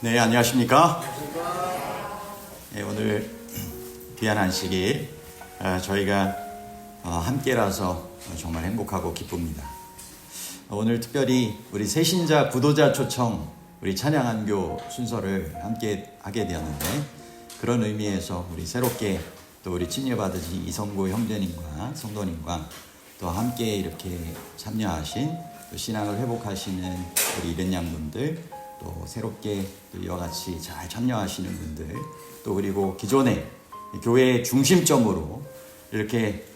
네, 안녕하십니까? 네, 오늘 귀한 안식일 저희가 함께라서 정말 행복하고 기쁩니다. 오늘 특별히 우리 새신자 구도자 초청 우리 찬양안교 순서를 함께 하게 되었는데, 그런 의미에서 우리 새롭게 또 우리 친례받으신 이성구 형제님과 성도님과 또 함께 이렇게 참여하신 또 신앙을 회복하시는 우리 이른 양분들, 또 새롭게 또 이와 같이 잘 참여하시는 분들, 또 그리고 기존에 교회의 중심점으로 이렇게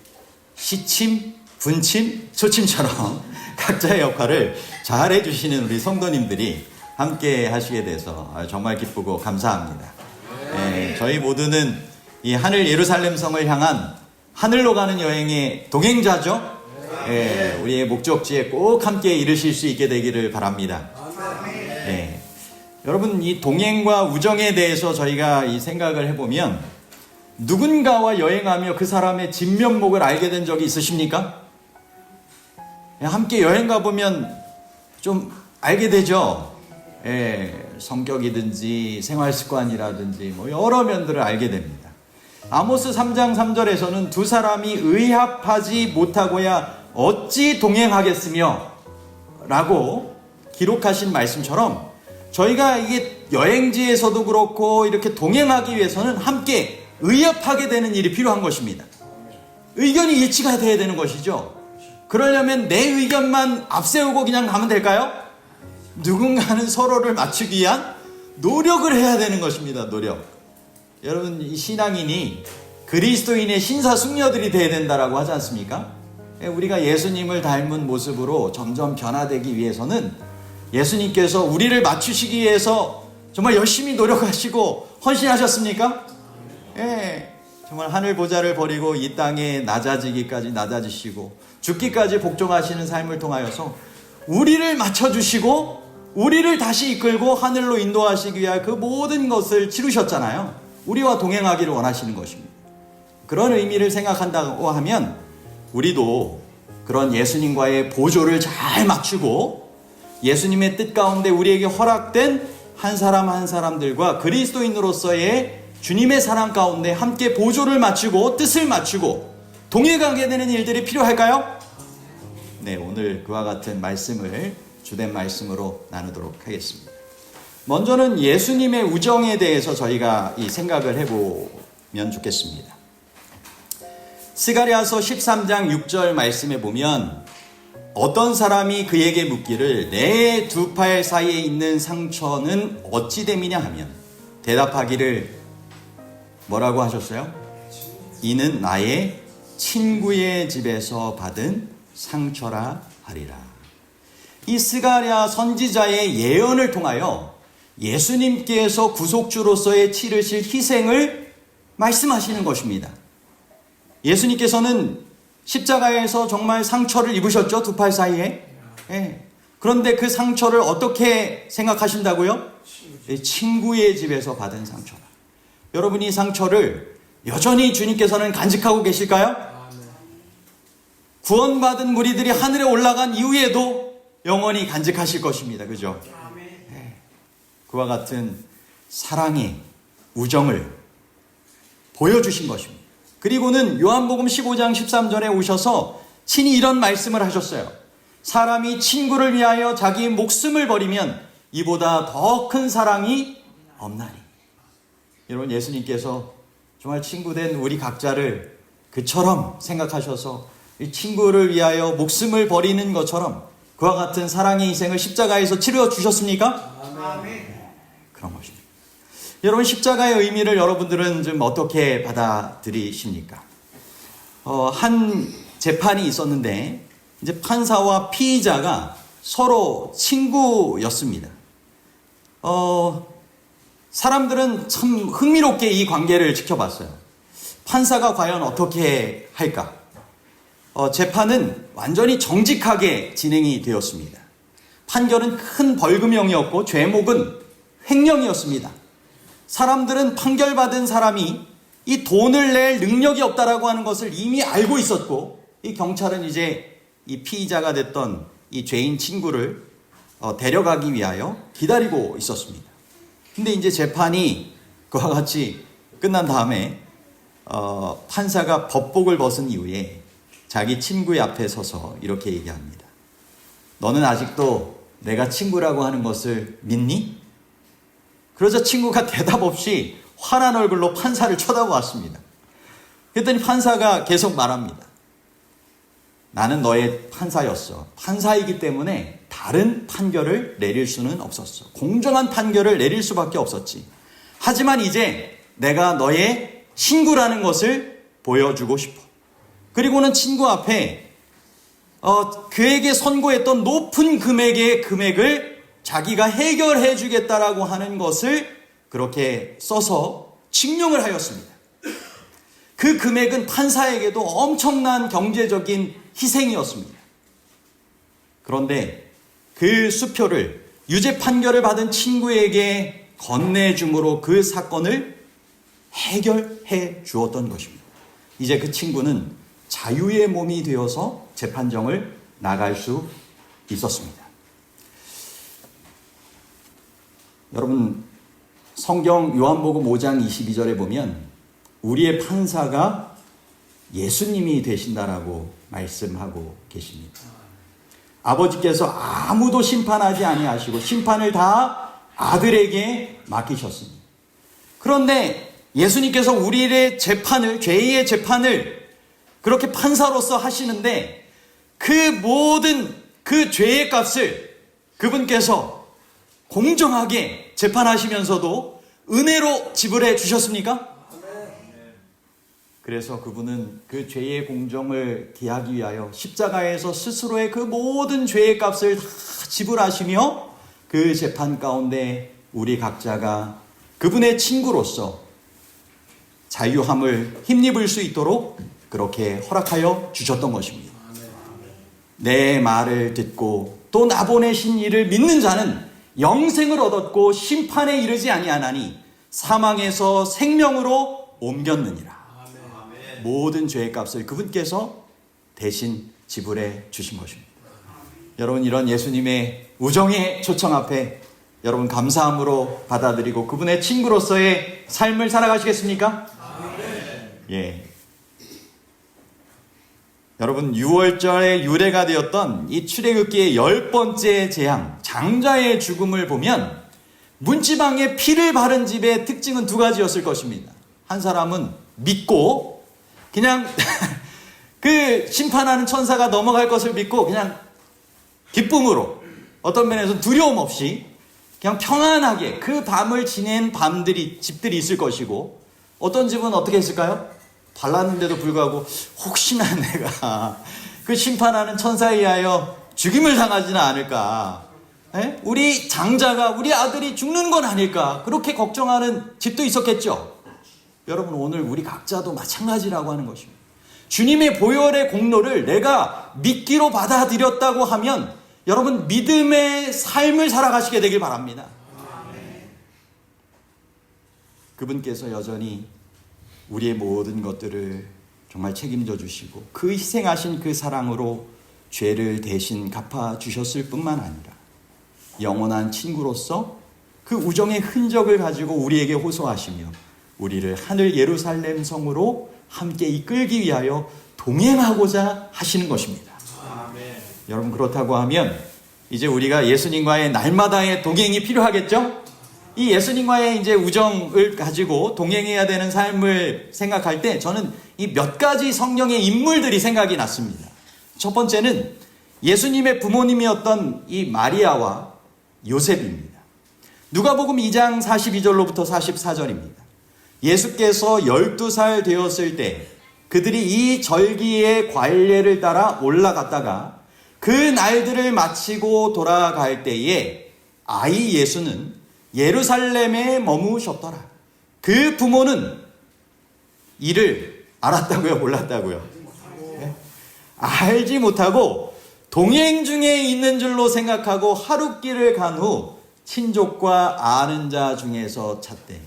시침, 분침, 초침처럼 각자의 역할을 잘 해주시는 우리 성도님들이 함께 하시게 돼서 정말 기쁘고 감사합니다. 네, 저희 모두는 이 하늘 예루살렘 성을 향한 하늘로 가는 여행의 동행자죠. 네, 우리의 목적지에 꼭 함께 이르실 수 있게 되기를 바랍니다. 네. 여러분, 이 동행과 우정에 대해서 저희가 이 생각을 해보면, 누군가와 여행하며 그 사람의 진면목을 알게 된 적이 있으십니까? 함께 여행 가보면 좀 알게 되죠. 성격이든지 생활습관이라든지 뭐 여러 면들을 알게 됩니다. 아모스 3장 3절에서는 두 사람이 의합하지 못하고야 어찌 동행하겠으며 라고 기록하신 말씀처럼, 저희가 이게 여행지에서도 그렇고 이렇게 동행하기 위해서는 함께 의합하게 되는 일이 필요한 것입니다. 의견이 일치가 돼야 되는 것이죠. 그러려면 내 의견만 앞세우고 그냥 가면 될까요? 누군가는 서로를 맞추기 위한 노력을 해야 되는 것입니다. 노력. 여러분, 이 신앙인이 그리스도인의 신사숙녀들이 돼야 된다라고 하지 않습니까? 우리가 예수님을 닮은 모습으로 점점 변화되기 위해서는 예수님께서 우리를 맞추시기 위해서 정말 열심히 노력하시고 헌신하셨습니까? 정말 하늘 보좌를 버리고 이 땅에 낮아지기까지 낮아지시고 죽기까지 복종하시는 삶을 통하여서 우리를 맞춰주시고 우리를 다시 이끌고 하늘로 인도하시기 위한 그 모든 것을 치르셨잖아요. 우리와 동행하기를 원하시는 것입니다. 그런 의미를 생각한다고 하면 우리도 그런 예수님과의 보조를 잘 맞추고 예수님의 뜻 가운데 우리에게 허락된 한 사람 한 사람들과 그리스도인으로서의 주님의 사랑 가운데 함께 보조를 맞추고 뜻을 맞추고 동행하게 되는 일들이 필요할까요? 네, 오늘 그와 같은 말씀을 주된 말씀으로 나누도록 하겠습니다. 먼저는 예수님의 우정에 대해서 저희가 이 생각을 해보면 좋겠습니다. 스가랴서 13장 6절 말씀에 보면, 어떤 사람이 그에게 묻기를 내 두 팔 사이에 있는 상처는 어찌 됨이냐 하면 대답하기를 뭐라고 하셨어요? 이는 나의 친구의 집에서 받은 상처라 하리라. 이 스가랴 선지자의 예언을 통하여 예수님께서 구속주로서의 치르실 희생을 말씀하시는 것입니다. 예수님께서는 십자가에서 정말 상처를 입으셨죠. 두 팔 사이에. 그런데 그 상처를 어떻게 생각하신다고요? 친구의 집에서 받은 상처다. 여러분이 이 상처를 여전히 주님께서는 간직하고 계실까요? 구원받은 무리들이 하늘에 올라간 이후에도 영원히 간직하실 것입니다. 그죠? 그와 같은 사랑의 우정을 보여주신 것입니다. 그리고는 요한복음 15장 13절에 오셔서 친히 이런 말씀을 하셨어요. 사람이 친구를 위하여 자기 목숨을 버리면 이보다 더 큰 사랑이 없나니. 여러분, 예수님께서 정말 친구된 우리 각자를 그처럼 생각하셔서 이 친구를 위하여 목숨을 버리는 것처럼 그와 같은 사랑의 희생을 십자가에서 치르어 주셨습니까? 아멘. 그런 것입니다. 여러분, 십자가의 의미를 여러분들은 좀 어떻게 받아들이십니까? 한 재판이 있었는데 이제 판사와 피의자가 서로 친구였습니다. 사람들은 참 흥미롭게 이 관계를 지켜봤어요. 판사가 과연 어떻게 할까? 재판은 완전히 정직하게 진행이 되었습니다. 판결은 큰 벌금형이었고 죄목은 횡령이었습니다. 사람들은 판결받은 사람이 이 돈을 낼 능력이 없다라고 하는 것을 이미 알고 있었고, 이 경찰은 이제 이 피의자가 됐던 이 죄인 친구를 데려가기 위하여 기다리고 있었습니다. 근데 이제 재판이 그와 같이 끝난 다음에 판사가 법복을 벗은 이후에 자기 친구의 앞에 서서 이렇게 얘기합니다. 너는 아직도 내가 친구라고 하는 것을 믿니? 그러자 친구가 대답 없이 화난 얼굴로 판사를 쳐다보았습니다. 그랬더니 판사가 계속 말합니다. 나는 너의 판사였어. 판사이기 때문에 다른 판결을 내릴 수는 없었어. 공정한 판결을 내릴 수밖에 없었지. 하지만 이제 내가 너의 친구라는 것을 보여주고 싶어. 그리고는 친구 앞에 그에게 선고했던 높은 금액의 금액을 자기가 해결해 주겠다라고 하는 것을 그렇게 써서 증명을 하였습니다. 그 금액은 판사에게도 엄청난 경제적인 희생이었습니다. 그런데 그 수표를 유죄 판결을 받은 친구에게 건네줌으로 그 사건을 해결해 주었던 것입니다. 이제 그 친구는 자유의 몸이 되어서 재판정을 나갈 수 있었습니다. 여러분, 성경 요한복음 5장 22절에 보면 우리의 판사가 예수님이 되신다라고 말씀하고 계십니다. 아버지께서 아무도 심판하지 아니하시고 심판을 다 아들에게 맡기셨습니다. 그런데 예수님께서 우리의 재판을, 죄의 재판을 그렇게 판사로서 하시는데 그 모든 그 죄의 값을 그분께서 공정하게 재판하시면서도 은혜로 지불해 주셨습니까? 그래서 그분은 그 죄의 공정을 기하기 위하여 십자가에서 스스로의 그 모든 죄의 값을 다 지불하시며 그 재판 가운데 우리 각자가 그분의 친구로서 자유함을 힘입을 수 있도록 그렇게 허락하여 주셨던 것입니다. 내 말을 듣고 또 나 보내신 이를 믿는 자는 영생을 얻었고 심판에 이르지 아니하나니 사망에서 생명으로 옮겼느니라. 모든 죄의 값을 그분께서 대신 지불해 주신 것입니다. 여러분, 이런 예수님의 우정의 초청 앞에 여러분 감사함으로 받아들이고 그분의 친구로서의 삶을 살아가시겠습니까? 예. 여러분, 6월절에 유래가 되었던 이 출애굽기의 10번째 재앙, 장자의 죽음을 보면 문지방에 피를 바른 집의 특징은 두 가지였을 것입니다. 한 사람은 믿고 그냥 그 심판하는 천사가 넘어갈 것을 믿고 그냥 기쁨으로, 어떤 면에서는 두려움 없이 그냥 평안하게 그 밤을 지낸 집들이 있을 것이고, 어떤 집은 어떻게 했을까요? 발랐는데도 불구하고 혹시나 내가 그 심판하는 천사에 의하여 죽임을 당하지는 않을까, 우리 장자가, 우리 아들이 죽는 건 아닐까, 그렇게 걱정하는 집도 있었겠죠. 여러분, 오늘 우리 각자도 마찬가지라고 하는 것입니다. 주님의 보혈의 공로를 내가 믿기로 받아들였다고 하면 여러분, 믿음의 삶을 살아가시게 되길 바랍니다. 그분께서 여전히 우리의 모든 것들을 정말 책임져 주시고 그 희생하신 그 사랑으로 죄를 대신 갚아주셨을 뿐만 아니라 영원한 친구로서 그 우정의 흔적을 가지고 우리에게 호소하시며 우리를 하늘 예루살렘 성으로 함께 이끌기 위하여 동행하고자 하시는 것입니다. 아멘. 여러분, 그렇다고 하면 이제 우리가 예수님과의 날마다의 동행이 필요하겠죠? 이 예수님과의 이제 우정을 가지고 동행해야 되는 삶을 생각할 때 저는 이 몇 가지 성경의 인물들이 생각이 났습니다. 첫 번째는 예수님의 부모님이었던 이 마리아와 요셉입니다. 누가복음 2장 42절로부터 44절입니다. 예수께서 12살 되었을 때 그들이 이 절기의 관례를 따라 올라갔다가 그 날들을 마치고 돌아갈 때에 아이 예수는 예루살렘에 머무셨더라. 그 부모는 이를 알았다고요? 몰랐다고요? 네? 알지 못하고 동행 중에 있는 줄로 생각하고 하룻길을 간 후 친족과 아는 자 중에서 찾되.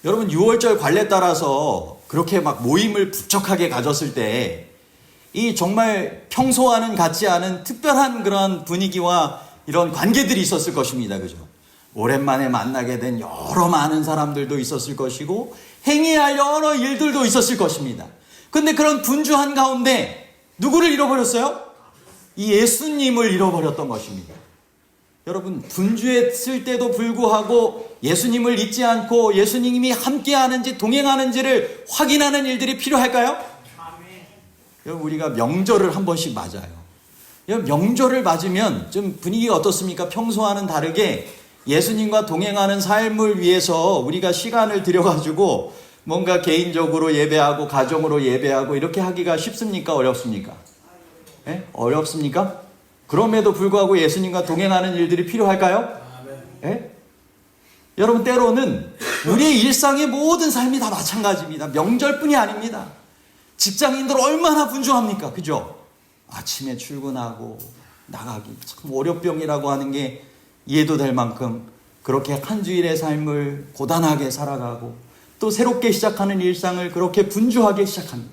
여러분, 6월절 관례 따라서 그렇게 막 모임을 북적하게 가졌을 때 이 정말 평소와는 같지 않은 특별한 그런 분위기와 이런 관계들이 있었을 것입니다. 그죠? 오랜만에 만나게 된 여러 많은 사람들도 있었을 것이고 행해야 할 여러 일들도 있었을 것입니다. 그런데 그런 분주한 가운데 누구를 잃어버렸어요? 이 예수님을 잃어버렸던 것입니다. 여러분, 분주했을 때도 불구하고 예수님을 잊지 않고 예수님이 함께하는지 동행하는지를 확인하는 일들이 필요할까요? 여러분, 우리가 명절을 한 번씩 맞아요. 명절을 맞으면 좀 분위기가 어떻습니까? 평소와는 다르게 예수님과 동행하는 삶을 위해서 우리가 시간을 들여가지고 뭔가 개인적으로 예배하고 가정으로 예배하고 이렇게 하기가 쉽습니까? 어렵습니까? 예? 어렵습니까? 그럼에도 불구하고 예수님과 동행하는 일들이 필요할까요? 예? 여러분, 때로는 우리의 일상의 모든 삶이 다 마찬가지입니다. 명절뿐이 아닙니다. 직장인들 얼마나 분주합니까? 그죠? 아침에 출근하고 나가기 참 월요병이라고 하는 게 이해도 될 만큼 그렇게 한 주일의 삶을 고단하게 살아가고 또 새롭게 시작하는 일상을 그렇게 분주하게 시작합니다.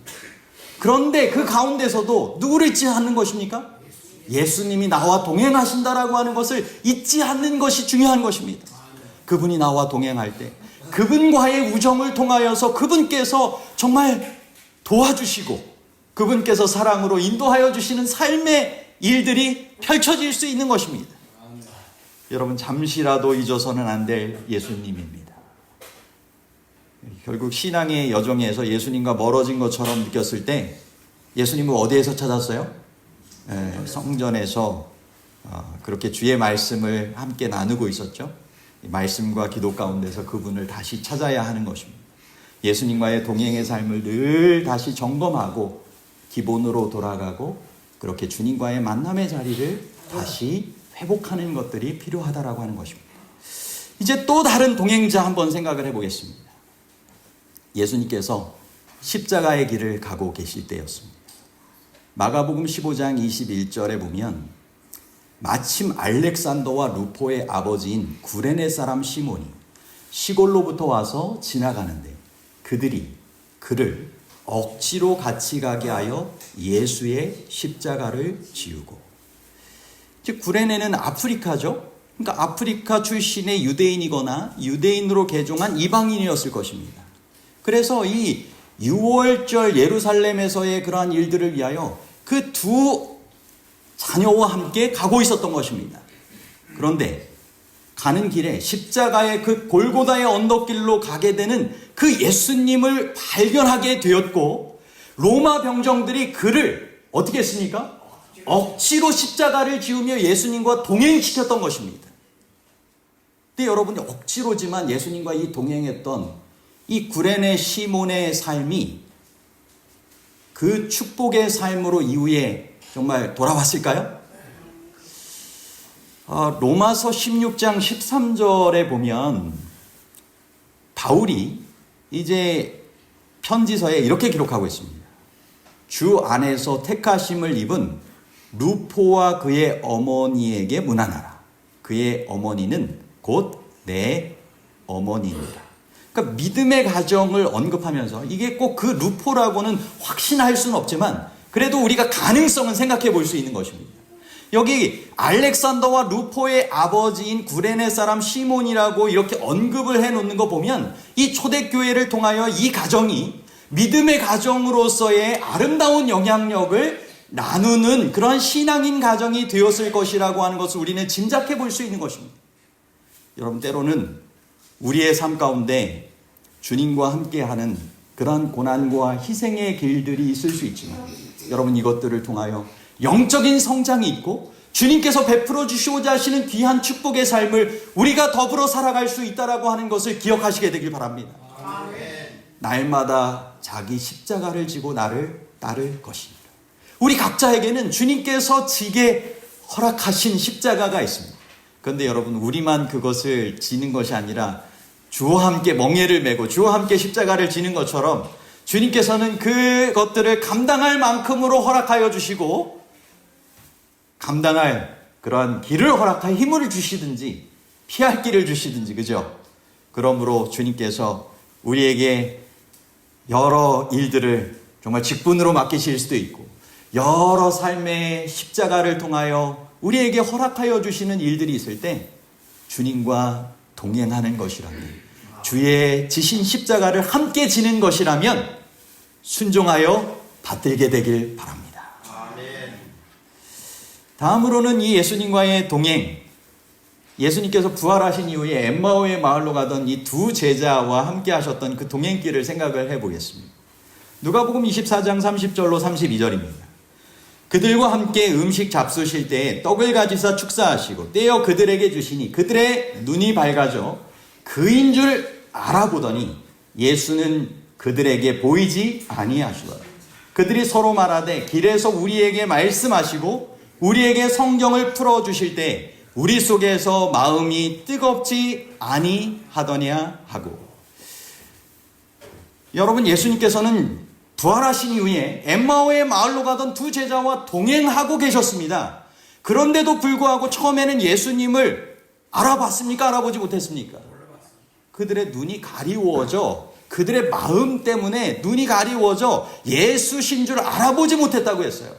그런데 그 가운데서도 누구를 잊지 않는 것입니까? 예수님이 나와 동행하신다라고 하는 것을 잊지 않는 것이 중요한 것입니다. 그분이 나와 동행할 때 그분과의 우정을 통하여서 그분께서 정말 도와주시고 그분께서 사랑으로 인도하여 주시는 삶의 일들이 펼쳐질 수 있는 것입니다. 여러분, 잠시라도 잊어서는 안 될 예수님입니다. 결국 신앙의 여정에서 예수님과 멀어진 것처럼 느꼈을 때 예수님을 어디에서 찾았어요? 성전에서 그렇게 주의 말씀을 함께 나누고 있었죠. 말씀과 기도 가운데서 그분을 다시 찾아야 하는 것입니다. 예수님과의 동행의 삶을 늘 다시 점검하고 기본으로 돌아가고 그렇게 주님과의 만남의 자리를 다시 회복하는 것들이 필요하다라고 하는 것입니다. 이제 또 다른 동행자 한번 생각을 해보겠습니다. 예수님께서 십자가의 길을 가고 계실 때였습니다. 마가복음 15장 21절에 보면 마침 알렉산더와 루포의 아버지인 구레네 사람 시몬이 시골로부터 와서 지나가는데 그들이 그를 억지로 같이 가게 하여 예수의 십자가를 지우고, 즉 구레네는 아프리카죠. 그러니까 아프리카 출신의 유대인이거나 유대인으로 개종한 이방인이었을 것입니다. 그래서 이 6월절 예루살렘에서의 그러한 일들을 위하여 그 두 자녀와 함께 가고 있었던 것입니다. 그런데 가는 길에 십자가의 그 골고다의 언덕길로 가게 되는 그 예수님을 발견하게 되었고, 로마 병정들이 그를 어떻게 했습니까? 억지로 십자가를 지우며 예수님과 동행시켰던 것입니다. 근데 여러분이 억지로지만 예수님과 이 동행했던 이 구레네 시몬의 삶이 그 축복의 삶으로 이후에 정말 돌아왔을까요? 로마서 16장 13절에 보면 바울이 이제 편지서에 이렇게 기록하고 있습니다. 주 안에서 택하심을 입은 루포와 그의 어머니에게 문안하라. 그의 어머니는 곧 내 어머니입니다. 그러니까 믿음의 가정을 언급하면서 이게 꼭 그 루포라고는 확신할 수는 없지만 그래도 우리가 가능성은 생각해 볼 수 있는 것입니다. 여기 알렉산더와 루포의 아버지인 구레네 사람 시몬이라고 이렇게 언급을 해놓는 거 보면 이 초대교회를 통하여 이 가정이 믿음의 가정으로서의 아름다운 영향력을 나누는 그런 신앙인 가정이 되었을 것이라고 하는 것을 우리는 짐작해 볼 수 있는 것입니다. 여러분, 때로는 우리의 삶 가운데 주님과 함께하는 그런 고난과 희생의 길들이 있을 수 있지만 여러분, 이것들을 통하여 영적인 성장이 있고 주님께서 베풀어 주시고자 하시는 귀한 축복의 삶을 우리가 더불어 살아갈 수 있다라고 하는 것을 기억하시게 되길 바랍니다. 날마다 자기 십자가를 지고 나를 따를 것입니다. 우리 각자에게는 주님께서 지게 허락하신 십자가가 있습니다. 그런데 여러분, 우리만 그것을 지는 것이 아니라 주와 함께 멍에를 메고 주와 함께 십자가를 지는 것처럼 주님께서는 그것들을 감당할 만큼으로 허락하여 주시고 감당할 그러한 길을 허락하여 힘을 주시든지 피할 길을 주시든지, 그죠? 그러므로 주님께서 우리에게 여러 일들을 정말 직분으로 맡기실 수도 있고 여러 삶의 십자가를 통하여 우리에게 허락하여 주시는 일들이 있을 때 주님과 동행하는 것이라면, 주의 지신 십자가를 함께 지는 것이라면 순종하여 받들게 되길 바랍니다. 다음으로는 이 예수님과의 동행, 예수님께서 부활하신 이후에 엠마오의 마을로 가던 이 두 제자와 함께 하셨던 그 동행길을 생각을 해보겠습니다. 누가복음 24장 30절로 32절입니다. 그들과 함께 음식 잡수실 때에 떡을 가지사 축사하시고 떼어 그들에게 주시니 그들의 눈이 밝아져 그인 줄 알아보더니 예수는 그들에게 보이지 아니하시더라. 그들이 서로 말하되 길에서 우리에게 말씀하시고 우리에게 성경을 풀어주실 때 우리 속에서 마음이 뜨겁지 아니하더냐 하고. 여러분, 예수님께서는 부활하신 이후에 엠마오의 마을로 가던 두 제자와 동행하고 계셨습니다. 그런데도 불구하고 처음에는 예수님을 알아봤습니까? 알아보지 못했습니까? 그들의 눈이 가리워져, 그들의 마음 때문에 눈이 가리워져 예수신 줄 알아보지 못했다고 했어요.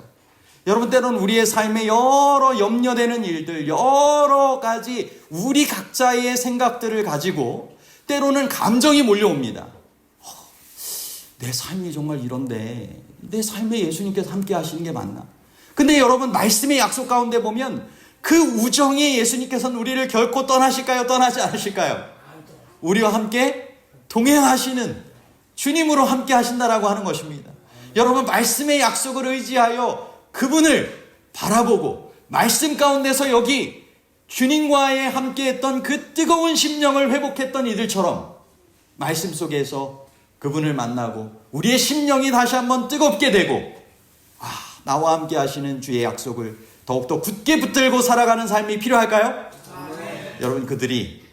여러분, 때로는 우리의 삶에 여러 염려되는 일들, 여러 가지 우리 각자의 생각들을 가지고 때로는 감정이 몰려옵니다. 내 삶이 정말 이런데 내 삶에 예수님께서 함께 하시는 게 맞나? 근데 여러분, 말씀의 약속 가운데 보면 그 우정의 예수님께서는 우리를 결코 떠나실까요? 떠나지 않으실까요? 우리와 함께 동행하시는 주님으로 함께 하신다라고 하는 것입니다. 여러분, 말씀의 약속을 의지하여 그분을 바라보고 말씀 가운데서 여기 주님과의 함께했던 그 뜨거운 심령을 회복했던 이들처럼 말씀 속에서 그분을 만나고 우리의 심령이 다시 한번 뜨겁게 되고, 나와 함께 하시는 주의 약속을 더욱더 굳게 붙들고 살아가는 삶이 필요할까요? 여러분, 그들이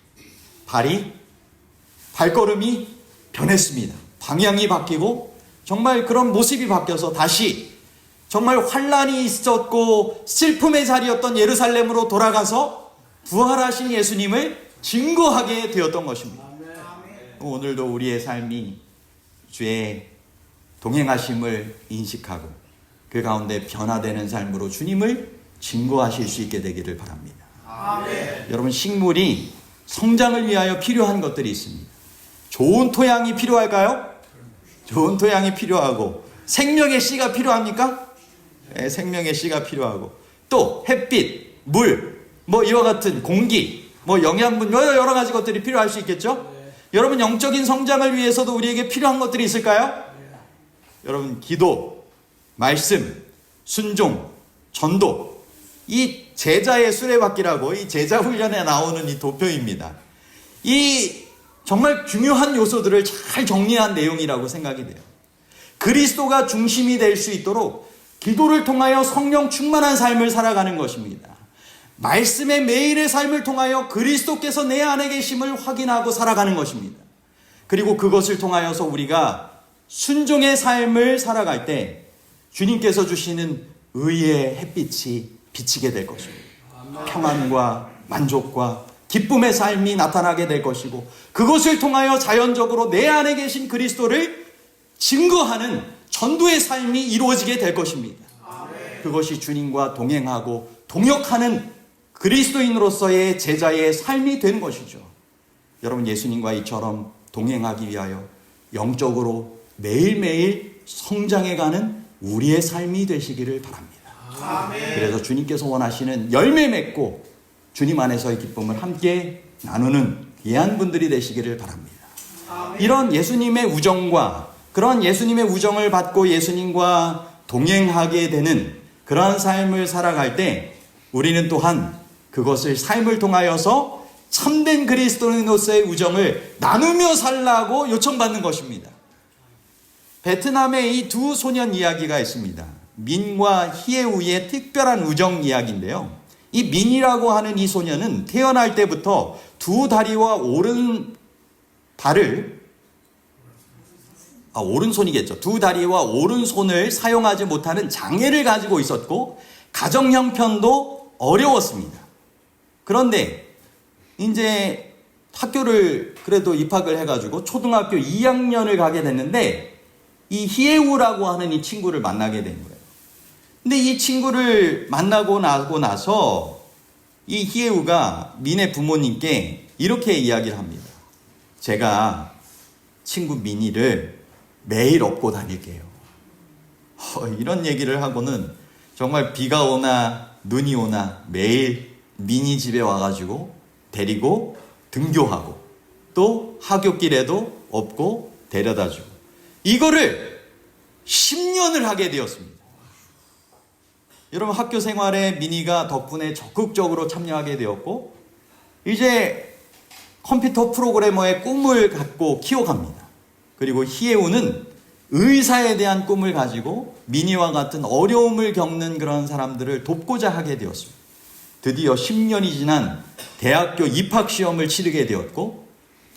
발걸음이 변했습니다. 방향이 바뀌고 정말 그런 모습이 바뀌어서 다시 정말 환란이 있었고 슬픔의 자리였던 예루살렘으로 돌아가서 부활하신 예수님을 증거하게 되었던 것입니다. 오늘도 우리의 삶이 주의 동행하심을 인식하고 그 가운데 변화되는 삶으로 주님을 증거하실 수 있게 되기를 바랍니다. 여러분, 식물이 성장을 위하여 필요한 것들이 있습니다. 좋은 토양이 필요할까요? 좋은 토양이 필요하고, 생명의 씨가 필요합니까? 네, 생명의 씨가 필요하고, 또 햇빛, 물, 이와 같은 공기, 영양분, 여러 가지 것들이 필요할 수 있겠죠? 여러분, 영적인 성장을 위해서도 우리에게 필요한 것들이 있을까요? 여러분, 기도, 말씀, 순종, 전도, 이 제자의 수레바퀴라고 이 제자 훈련에 나오는 이 도표입니다. 이 정말 중요한 요소들을 잘 정리한 내용이라고 생각이 돼요. 그리스도가 중심이 될 수 있도록 기도를 통하여 성령 충만한 삶을 살아가는 것입니다. 말씀의 매일의 삶을 통하여 그리스도께서 내 안에 계심을 확인하고 살아가는 것입니다. 그리고 그것을 통하여서 우리가 순종의 삶을 살아갈 때 주님께서 주시는 의의 햇빛이 비치게 될 것입니다. 평안과 만족과 기쁨의 삶이 나타나게 될 것이고, 그것을 통하여 자연적으로 내 안에 계신 그리스도를 증거하는 전도의 삶이 이루어지게 될 것입니다. 그것이 주님과 동행하고 동역하는 그리스도인으로서의 제자의 삶이 되는 것이죠. 여러분, 예수님과 이처럼 동행하기 위하여 영적으로 매일매일 성장해가는 우리의 삶이 되시기를 바랍니다. 그래서 주님께서 원하시는 열매 맺고 주님 안에서의 기쁨을 함께 나누는 귀한 분들이 되시기를 바랍니다. 이런 예수님의 우정과 그런 예수님의 우정을 받고 예수님과 동행하게 되는 그러한 삶을 살아갈 때 우리는 또한 그것을 삶을 통하여서 참된 그리스도인으로서의 우정을 나누며 살라고 요청받는 것입니다. 베트남에 이 두 소년 이야기가 있습니다. 민과 히에우의 특별한 우정 이야기인데요. 이 민이라고 하는 이 소년은 태어날 때부터 두 다리와 오른손이겠죠. 두 다리와 오른손을 사용하지 못하는 장애를 가지고 있었고 가정 형편도 어려웠습니다. 그런데 이제 학교를 그래도 입학을 해가지고 초등학교 2학년을 가게 됐는데 이 히에우라고 하는 이 친구를 만나게 된 거예요. 근데 이 친구를 만나고 나서 이 히에우가 민의 부모님께 이렇게 이야기를 합니다. 제가 친구 민이를 매일 업고 다닐게요. 이런 얘기를 하고는 정말 비가 오나 눈이 오나 매일 민이 집에 와가지고 데리고 등교하고 또 하굣길에도 업고 데려다주고 이거를 10년을 하게 되었습니다. 여러분, 학교 생활에 민이가 덕분에 적극적으로 참여하게 되었고 이제 컴퓨터 프로그래머의 꿈을 갖고 키워갑니다. 그리고 히에우는 의사에 대한 꿈을 가지고 민이와 같은 어려움을 겪는 그런 사람들을 돕고자 하게 되었습니다. 드디어 10년이 지난 대학교 입학시험을 치르게 되었고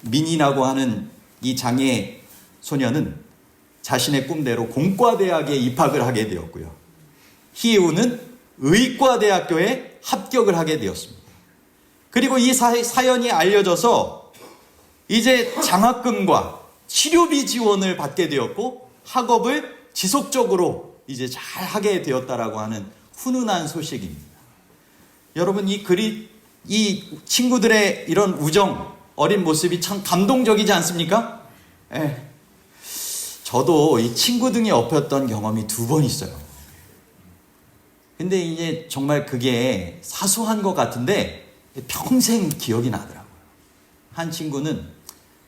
민이라고 하는 이 장애 소녀는 자신의 꿈대로 공과대학에 입학을 하게 되었고요. 히에우는 의과대학교에 합격을 하게 되었습니다. 그리고 이 사연이 알려져서 이제 장학금과 치료비 지원을 받게 되었고 학업을 지속적으로 이제 잘 하게 되었다라고 하는 훈훈한 소식입니다. 여러분, 이 친구들의 이런 우정, 어린 모습이 참 감동적이지 않습니까? 예. 저도 이 친구 등에 업혔던 경험이 2번 있어요. 근데 이제 정말 그게 사소한 것 같은데 평생 기억이 나더라고요. 한 친구는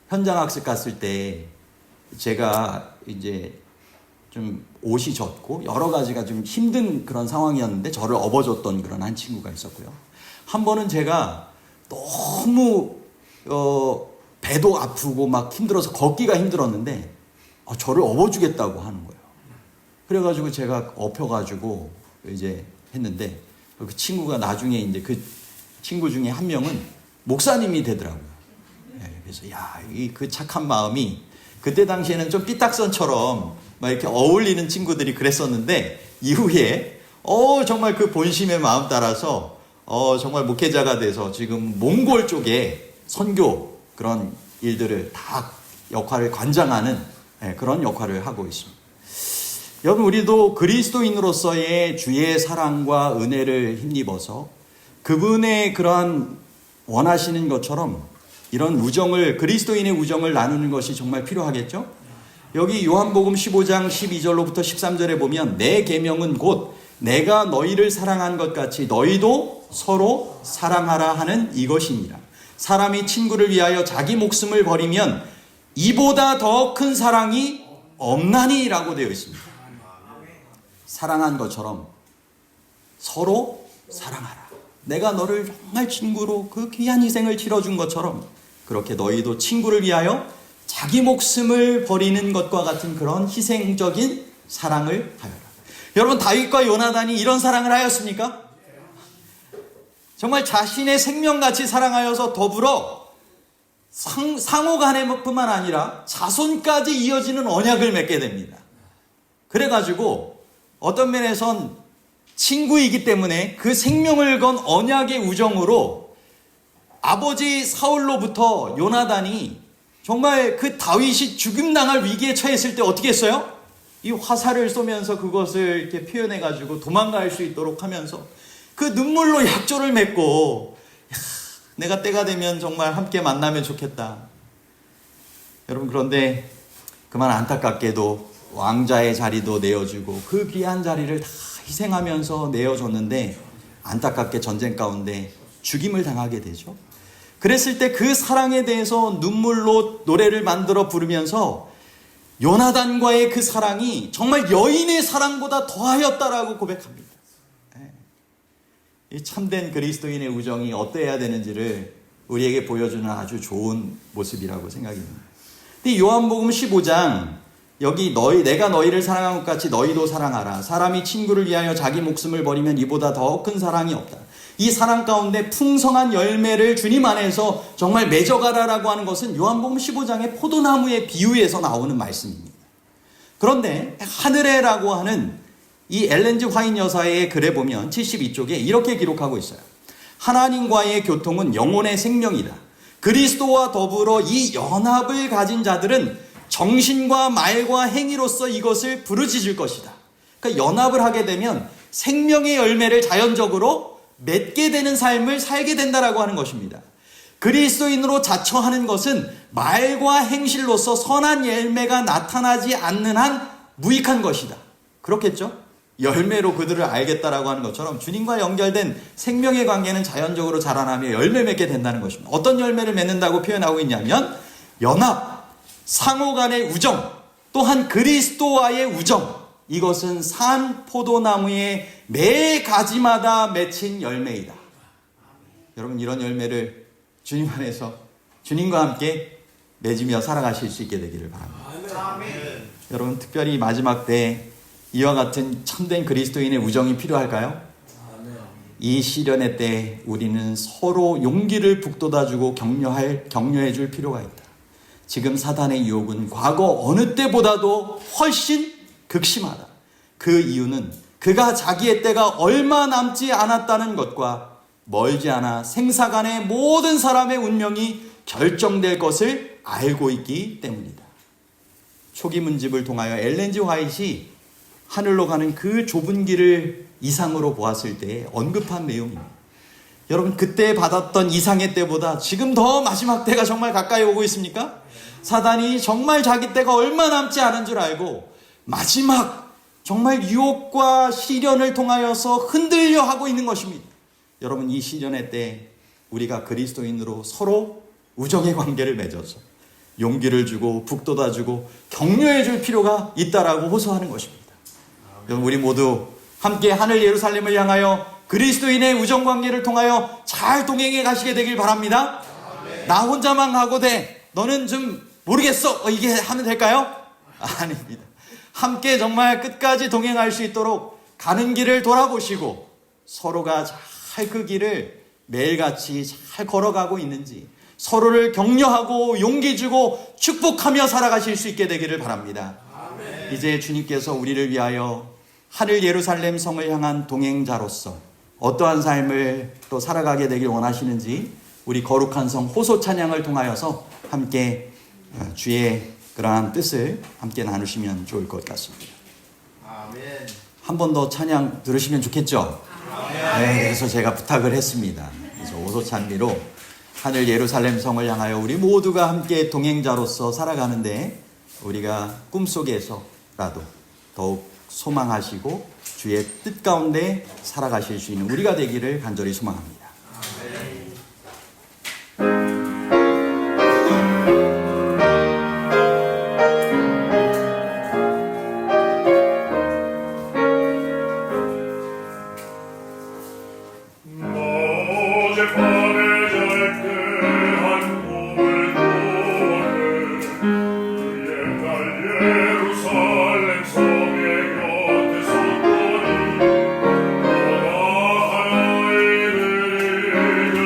현장학습 갔을 때 제가 이제 좀 옷이 젖고 여러 가지가 좀 힘든 그런 상황이었는데 저를 업어줬던 그런 한 친구가 있었고요. 한 번은 제가 너무 배도 아프고 막 힘들어서 걷기가 힘들었는데 저를 업어주겠다고 하는 거예요. 그래가지고 제가 업혀가지고 이제 했는데 그 친구가 나중에 이제 그 친구 중에 한 명은 목사님이 되더라고요. 그래서 그 착한 마음이 그때 당시에는 좀 삐딱선처럼 막 이렇게 어울리는 친구들이 그랬었는데 이후에 정말 그 본심의 마음 따라서 정말 목회자가 돼서 지금 몽골 쪽에 선교 그런 일들을 다 역할을 관장하는 그런 역할을 하고 있습니다. 여러분, 우리도 그리스도인으로서의 주의 사랑과 은혜를 힘입어서 그분의 그러한 원하시는 것처럼 이런 우정을, 그리스도인의 우정을 나누는 것이 정말 필요하겠죠? 여기 요한복음 15장 12절로부터 13절에 보면 내 계명은 곧 내가 너희를 사랑한 것 같이 너희도 서로 사랑하라 하는 이것이니라. 사람이 친구를 위하여 자기 목숨을 버리면 이보다 더 큰 사랑이 없나니 라고 되어 있습니다. 사랑한 것처럼 서로 사랑하라. 내가 너를 정말 친구로 그 귀한 희생을 치러준 것처럼 그렇게 너희도 친구를 위하여 자기 목숨을 버리는 것과 같은 그런 희생적인 사랑을 하여라. 여러분, 다윗과 요나단이 이런 사랑을 하였습니까? 정말 자신의 생명같이 사랑하여서 더불어 상호 간에뿐만 아니라 자손까지 이어지는 언약을 맺게 됩니다. 그래가지고 어떤 면에선 친구이기 때문에 그 생명을 건 언약의 우정으로 아버지 사울로부터 요나단이 정말 그 다윗이 죽임당할 위기에 처했을 때 어떻게 했어요? 이 화살을 쏘면서 그것을 이렇게 표현해가지고 도망갈 수 있도록 하면서 그 눈물로 약조를 맺고 내가 때가 되면 정말 함께 만나면 좋겠다. 여러분, 그런데 그만 안타깝게도 왕자의 자리도 내어주고 그 귀한 자리를 다 희생하면서 내어줬는데 안타깝게 전쟁 가운데 죽임을 당하게 되죠. 그랬을 때 그 사랑에 대해서 눈물로 노래를 만들어 부르면서 요나단과의 그 사랑이 정말 여인의 사랑보다 더하였다라고 고백합니다. 이 참된 그리스도인의 우정이 어떠해야 되는지를 우리에게 보여주는 아주 좋은 모습이라고 생각이 듭니다. 근데 요한복음 15장 여기 내가 너희를 사랑한 것 같이 너희도 사랑하라. 사람이 친구를 위하여 자기 목숨을 버리면 이보다 더 큰 사랑이 없다. 이 사랑 가운데 풍성한 열매를 주님 안에서 정말 맺어가라라고 하는 것은 요한복음 15장의 포도나무의 비유에서 나오는 말씀입니다. 그런데 하늘에라고 하는 이 엘렌 G 화이트 여사의 글에 보면 72쪽에 이렇게 기록하고 있어요. 하나님과의 교통은 영혼의 생명이다. 그리스도와 더불어 이 연합을 가진 자들은 정신과 말과 행위로서 이것을 부르짖을 것이다. 그러니까 연합을 하게 되면 생명의 열매를 자연적으로 맺게 되는 삶을 살게 된다라고 하는 것입니다. 그리스도인으로 자처하는 것은 말과 행실로서 선한 열매가 나타나지 않는 한 무익한 것이다. 그렇겠죠? 열매로 그들을 알겠다라고 하는 것처럼 주님과 연결된 생명의 관계는 자연적으로 자라나며 열매 맺게 된다는 것입니다. 어떤 열매를 맺는다고 표현하고 있냐면 연합, 상호 간의 우정, 또한 그리스도와의 우정, 이것은 산 포도나무의 매 가지마다 맺힌 열매이다. 여러분, 이런 열매를 주님 안에서 주님과 함께 맺으며 살아가실 수 있게 되기를 바랍니다. 아멘. 여러분, 특별히 마지막 때 이와 같은 참된 그리스도인의 우정이 필요할까요? 아멘. 이 시련의 때 우리는 서로 용기를 북돋아주고 격려해 줄 필요가 있다. 지금 사단의 유혹은 과거 어느 때보다도 훨씬 극심하다. 그 이유는 그가 자기의 때가 얼마 남지 않았다는 것과 멀지 않아 생사간의 모든 사람의 운명이 결정될 것을 알고 있기 때문이다. 초기 문집을 통하여 엘렌 G 화이트이 하늘로 가는 그 좁은 길을 이상으로 보았을 때 언급한 내용입니다. 여러분, 그때 받았던 이상의 때보다 지금 더 마지막 때가 정말 가까이 오고 있습니까? 사단이 정말 자기 때가 얼마 남지 않은 줄 알고 마지막 정말 유혹과 시련을 통하여서 흔들려 하고 있는 것입니다. 여러분, 이 시련의 때 우리가 그리스도인으로 서로 우정의 관계를 맺어서 용기를 주고 북돋아주고 격려해 줄 필요가 있다라고 호소하는 것입니다. 여러분, 우리 모두 함께 하늘 예루살렘을 향하여 그리스도인의 우정 관계를 통하여 잘 동행해 가시게 되길 바랍니다. 나 혼자만 가고 돼. 너는 좀 모르겠어. 이게 하면 될까요? 아닙니다. 함께 정말 끝까지 동행할 수 있도록 가는 길을 돌아보시고 서로가 잘 그 길을 매일같이 잘 걸어가고 있는지 서로를 격려하고 용기 주고 축복하며 살아가실 수 있게 되기를 바랍니다. 아멘. 이제 주님께서 우리를 위하여 하늘 예루살렘 성을 향한 동행자로서 어떠한 삶을 또 살아가게 되길 원하시는지 우리 거룩한 성 호소 찬양을 통하여서 함께 주의 그러한 뜻을 함께 나누시면 좋을 것 같습니다. 아멘. 한 번 더 찬양 들으시면 좋겠죠? 네, 그래서 제가 부탁을 했습니다. 그래서 호소 찬미로 하늘 예루살렘 성을 향하여 우리 모두가 함께 동행자로서 살아가는데 우리가 꿈속에서라도 더욱 소망하시고 주의 뜻 가운데 살아가실 수 있는 우리가 되기를 간절히 소망합니다. 예루살렘 성의 곁에 섰더니 너가 하나의 이르기를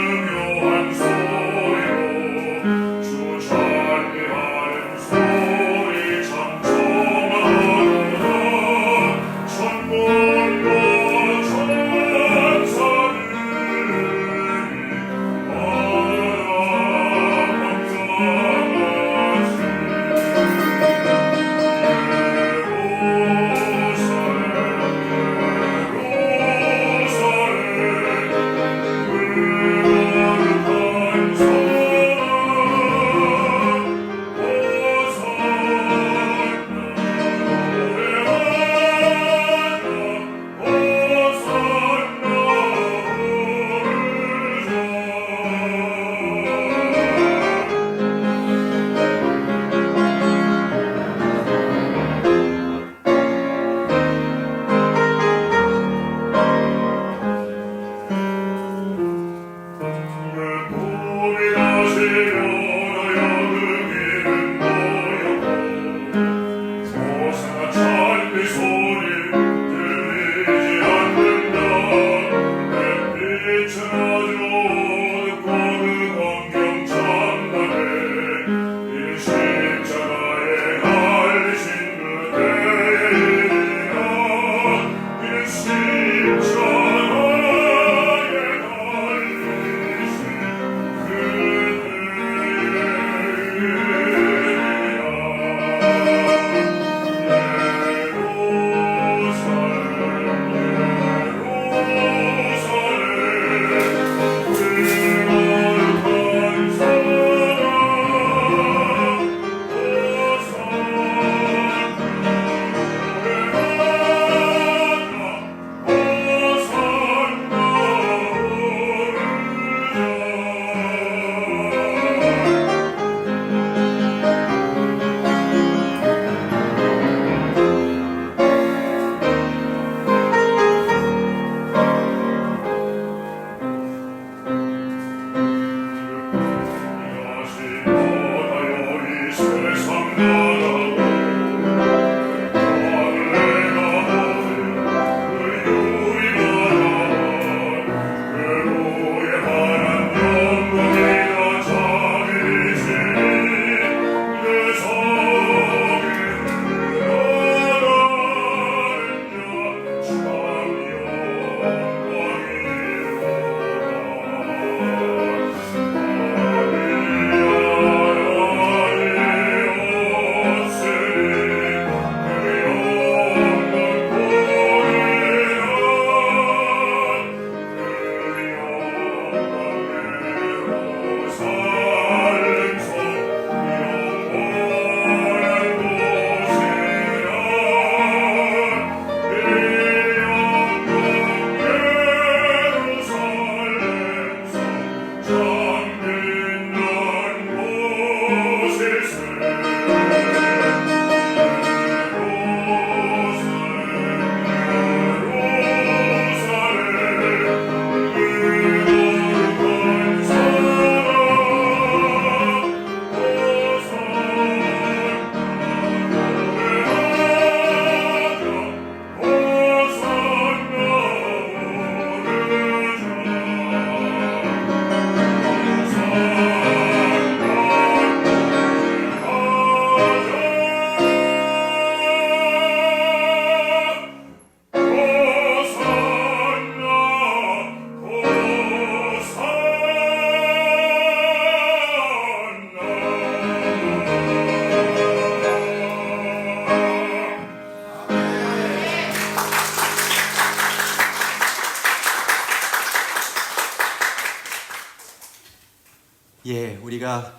예, 우리가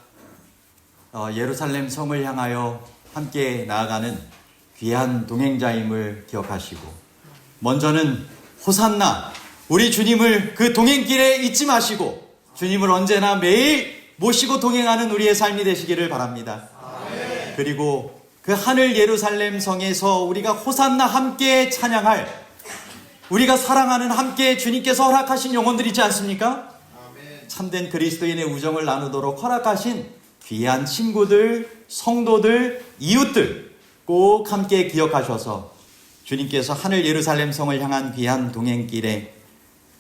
예루살렘 성을 향하여 함께 나아가는 귀한 동행자임을 기억하시고, 먼저는 호산나, 우리 주님을 그 동행길에 잊지 마시고 주님을 언제나 매일 모시고 동행하는 우리의 삶이 되시기를 바랍니다. 아멘. 그리고 그 하늘 예루살렘 성에서 우리가 호산나 함께 찬양할, 우리가 사랑하는 함께 주님께서 허락하신 영혼들 있지 않습니까? 아멘. 참된 그리스도인의 우정을 나누도록 허락하신 귀한 친구들, 성도들, 이웃들 꼭 함께 기억하셔서 주님께서 하늘 예루살렘 성을 향한 귀한 동행길에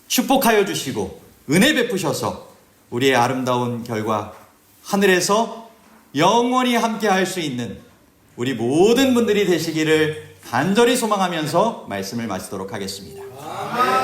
축복하여 주시고 은혜 베푸셔서 우리의 아름다운 결과 하늘에서 영원히 함께 할 수 있는 우리 모든 분들이 되시기를 간절히 소망하면서 말씀을 마치도록 하겠습니다. 아멘.